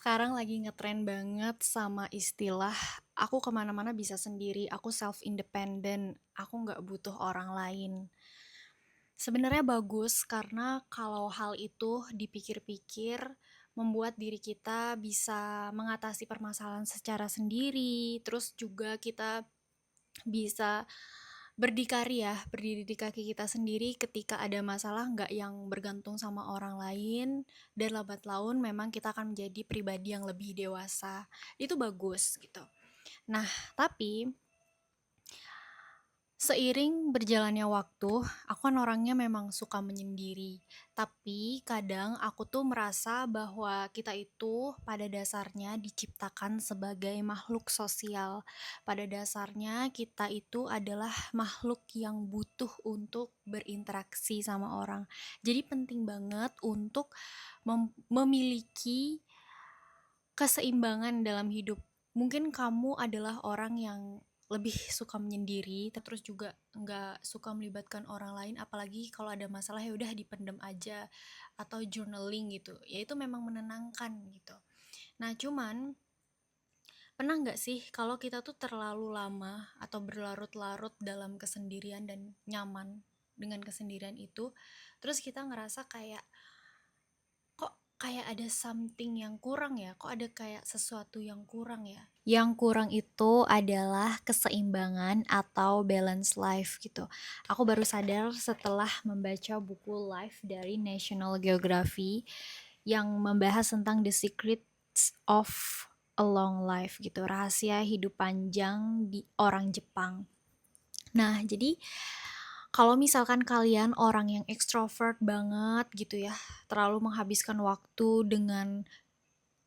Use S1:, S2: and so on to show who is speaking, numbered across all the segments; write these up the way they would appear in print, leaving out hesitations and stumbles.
S1: Sekarang lagi ngetren banget sama istilah aku kemana-mana bisa sendiri, aku self independent, aku nggak butuh orang lain. Sebenarnya bagus karena kalau hal itu dipikir-pikir membuat diri kita bisa mengatasi permasalahan secara sendiri, terus juga kita bisa berdikari ya, berdiri di kaki kita sendiri ketika ada masalah nggak yang bergantung sama orang lain, dan lambat laun memang kita akan menjadi pribadi yang lebih dewasa. Itu bagus gitu. Nah, tapi seiring berjalannya waktu, aku kan orangnya memang suka menyendiri. Tapi kadang aku tuh merasa bahwa kita itu pada dasarnya diciptakan sebagai makhluk sosial. Pada dasarnya kita itu adalah makhluk yang butuh untuk berinteraksi sama orang. Jadi penting banget untuk memiliki keseimbangan dalam hidup. Mungkin kamu adalah orang yang lebih suka menyendiri, terus juga nggak suka melibatkan orang lain, apalagi kalau ada masalah ya udah dipendem aja atau journaling gitu. Ya itu memang menenangkan gitu. Nah, cuman pernah nggak sih kalau kita tuh terlalu lama atau berlarut-larut dalam kesendirian dan nyaman dengan kesendirian itu, terus kita ngerasa kayak kok kayak ada something yang kurang ya, kok ada kayak sesuatu yang kurang ya. Yang kurang itu adalah keseimbangan atau balance life gitu. Aku baru sadar setelah membaca buku Life dari National Geography yang membahas tentang The Secrets of a Long Life gitu, rahasia hidup panjang di orang Jepang. Nah, jadi kalau misalkan kalian orang yang ekstrovert banget gitu ya, terlalu menghabiskan waktu dengan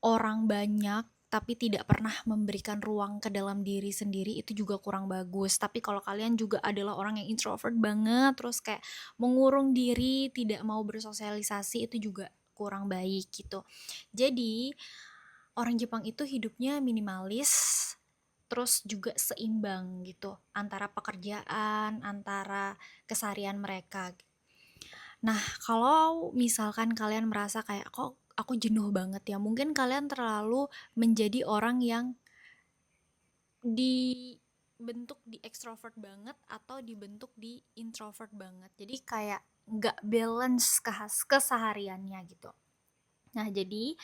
S1: orang banyak tapi tidak pernah memberikan ruang ke dalam diri sendiri, itu juga kurang bagus. Tapi kalau kalian juga adalah orang yang introvert banget, terus kayak mengurung diri, tidak mau bersosialisasi, itu juga kurang baik gitu. Jadi orang Jepang itu hidupnya minimalis, terus juga seimbang gitu antara pekerjaan, antara keseharian mereka. Nah, kalau misalkan kalian merasa kayak kok aku jenuh banget ya, mungkin kalian terlalu menjadi orang yang dibentuk di extrovert banget atau dibentuk di introvert banget. Jadi kayak nggak balance kesehariannya gitu. Nah, jadi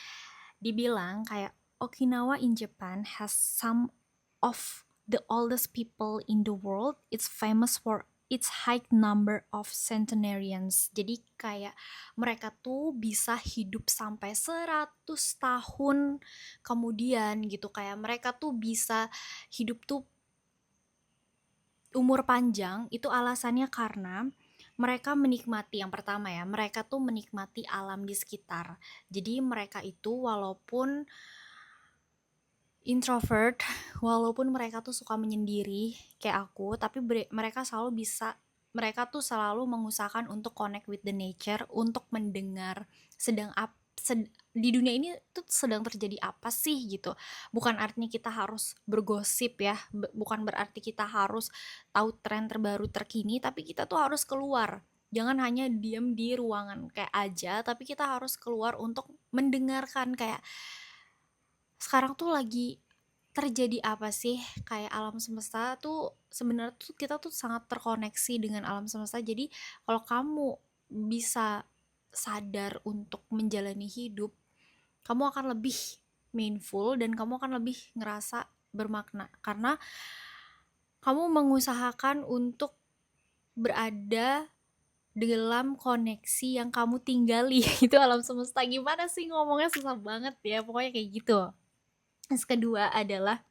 S1: dibilang kayak Okinawa in Japan has some of the oldest people in the world. It's famous for its high number of centenarians. Jadi kayak mereka tuh bisa hidup sampai 100 tahun kemudian gitu. Kayak mereka tuh bisa hidup tuh umur panjang, itu alasannya karena mereka menikmati, yang pertama ya, mereka tuh menikmati alam di sekitar. Jadi mereka itu walaupun introvert, walaupun mereka tuh suka menyendiri kayak aku, tapi mereka tuh selalu mengusahakan untuk connect with the nature, untuk mendengar di dunia ini tuh sedang terjadi apa sih gitu. Bukan artinya kita harus bergosip ya, bukan berarti kita harus tahu tren terbaru terkini, tapi kita tuh harus keluar. Jangan hanya diam di ruangan kayak aja, tapi kita harus keluar untuk mendengarkan kayak sekarang tuh lagi terjadi apa sih, kayak alam semesta tuh sebenarnya tuh kita tuh sangat terkoneksi dengan alam semesta. Jadi kalau kamu bisa sadar untuk menjalani hidup, kamu akan lebih mindful dan kamu akan lebih ngerasa bermakna karena kamu mengusahakan untuk berada dalam koneksi yang kamu tinggali. Itu alam semesta. Gimana sih ngomongnya, susah banget ya, pokoknya kayak gitu. Terus kedua adalah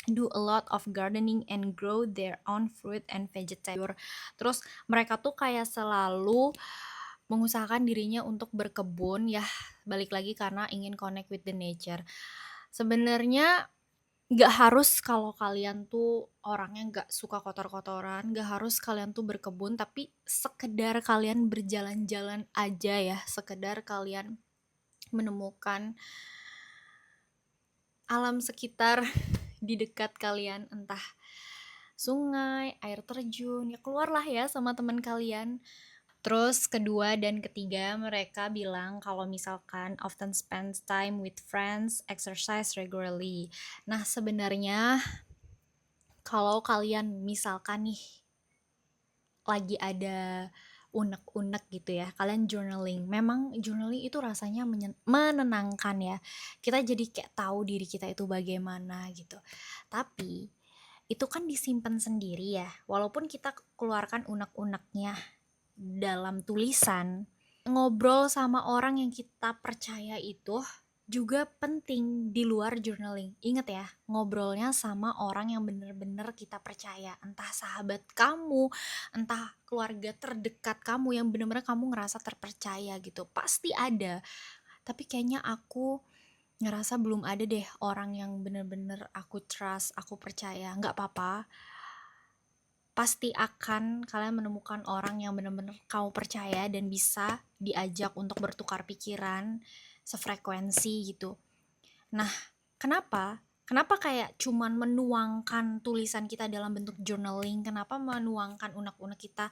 S1: do a lot of gardening and grow their own fruit and vegetable. Terus mereka tuh kayak selalu mengusahakan dirinya untuk berkebun ya, balik lagi karena ingin connect with the nature. Sebenarnya nggak harus kalau kalian tuh orangnya nggak suka kotor-kotoran, nggak harus kalian tuh berkebun, tapi sekedar kalian berjalan-jalan aja ya, sekedar kalian menemukan alam sekitar di dekat kalian, entah sungai, air terjun, ya keluarlah ya sama teman kalian. Terus kedua dan ketiga mereka bilang kalau misalkan often spend time with friends, exercise regularly. Nah sebenarnya kalau kalian misalkan nih lagi ada unek-unek gitu ya, kalian journaling. Memang journaling itu rasanya menenangkan ya. Kita jadi kayak tahu diri kita itu bagaimana gitu. Tapi itu kan disimpan sendiri ya. Walaupun kita keluarkan unek-uneknya dalam tulisan, ngobrol sama orang yang kita percaya itu juga penting di luar journaling. Ingat ya, ngobrolnya sama orang yang bener-bener kita percaya. Entah sahabat kamu, entah keluarga terdekat kamu yang bener-bener kamu ngerasa terpercaya gitu. Pasti ada. Tapi kayaknya aku ngerasa belum ada deh orang yang bener-bener aku trust, aku percaya. Nggak apa-apa, pasti akan kalian menemukan orang yang benar-benar kamu percaya dan bisa diajak untuk bertukar pikiran sefrekuensi gitu. Nah, kenapa? Kenapa kayak cuman menuangkan tulisan kita dalam bentuk journaling? Kenapa menuangkan unek-unek kita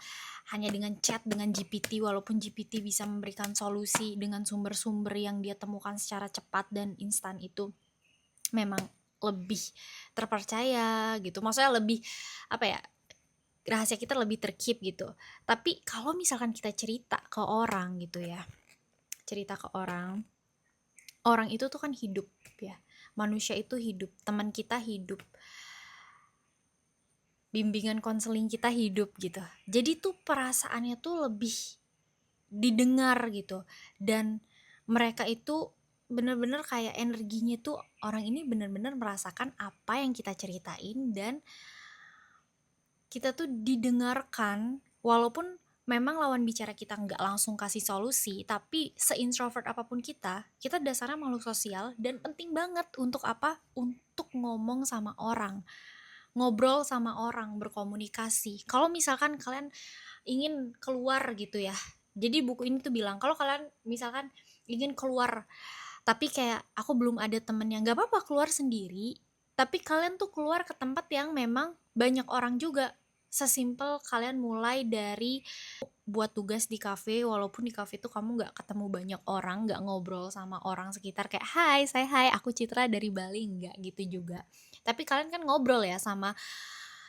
S1: hanya dengan chat dengan GPT, walaupun GPT bisa memberikan solusi dengan sumber-sumber yang dia temukan secara cepat dan instan itu memang lebih terpercaya gitu. Maksudnya lebih apa ya? Rahasia kita lebih terkeep gitu. Tapi kalau misalkan kita cerita ke orang gitu ya, cerita ke orang, orang itu tuh kan hidup ya. Manusia itu hidup, teman kita hidup, bimbingan konseling kita hidup gitu. Jadi tuh perasaannya tuh lebih didengar gitu. Dan mereka itu bener-bener kayak energinya tuh orang ini bener-bener merasakan apa yang kita ceritain dan kita tuh didengarkan walaupun memang lawan bicara kita nggak langsung kasih solusi, tapi se-introvert apapun kita dasarnya makhluk sosial dan penting banget untuk apa? Untuk ngomong sama orang, ngobrol sama orang, berkomunikasi. Kalau misalkan kalian ingin keluar gitu ya, jadi buku ini tuh bilang kalau kalian misalkan ingin keluar tapi kayak aku belum ada temennya, nggak apa-apa keluar sendiri, tapi kalian tuh keluar ke tempat yang memang banyak orang juga. Sesimpel kalian mulai dari buat tugas di kafe, walaupun di kafe tuh kamu nggak ketemu banyak orang, nggak ngobrol sama orang sekitar kayak hai, saya hai, aku Citra dari Bali, nggak gitu juga. Tapi kalian kan ngobrol ya sama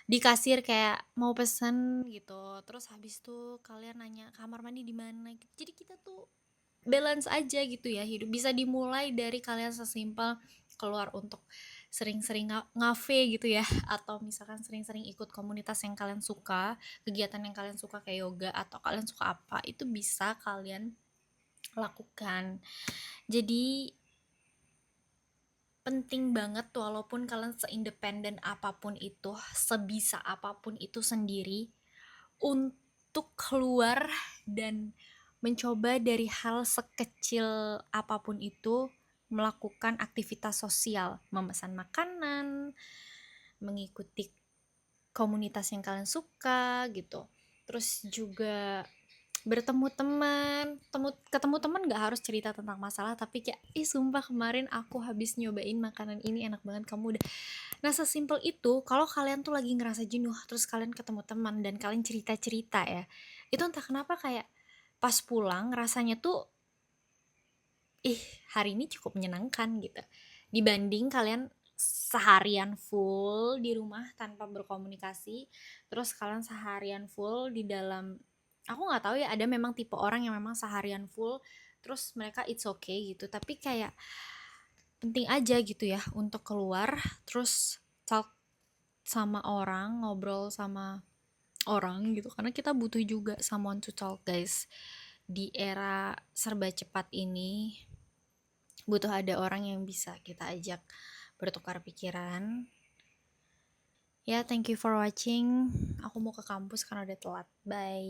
S1: di kasir kayak mau pesen gitu, terus habis tuh kalian nanya kamar mandi di mana gitu. Jadi kita tuh balance aja gitu ya, hidup bisa dimulai dari kalian sesimpel keluar untuk sering-sering ngafe gitu ya, atau misalkan sering-sering ikut komunitas yang kalian suka, kegiatan yang kalian suka kayak yoga atau kalian suka apa itu bisa kalian lakukan. Jadi penting banget walaupun kalian seindependen apapun itu, sebisa apapun itu sendiri, untuk keluar dan mencoba dari hal sekecil apapun itu, melakukan aktivitas sosial, memesan makanan, mengikuti komunitas yang kalian suka gitu. Terus juga bertemu teman, ketemu teman nggak harus cerita tentang masalah, tapi kayak ih sumpah kemarin aku habis nyobain makanan ini enak banget, kamu udah. Nah sesimpel itu, kalau kalian tuh lagi ngerasa jenuh terus kalian ketemu teman dan kalian cerita-cerita ya, itu entah kenapa kayak pas pulang rasanya tuh hari ini cukup menyenangkan gitu, dibanding kalian seharian full di rumah tanpa berkomunikasi, terus kalian seharian full di dalam, aku nggak tahu ya, ada memang tipe orang yang memang seharian full terus mereka it's okay gitu, tapi kayak penting aja gitu ya untuk keluar terus talk sama orang, ngobrol sama orang gitu, karena kita butuh juga someone to talk guys. Di era serba cepat ini butuh ada orang yang bisa kita ajak bertukar pikiran. Ya, thank you for watching. Aku mau ke kampus karena udah telat. Bye.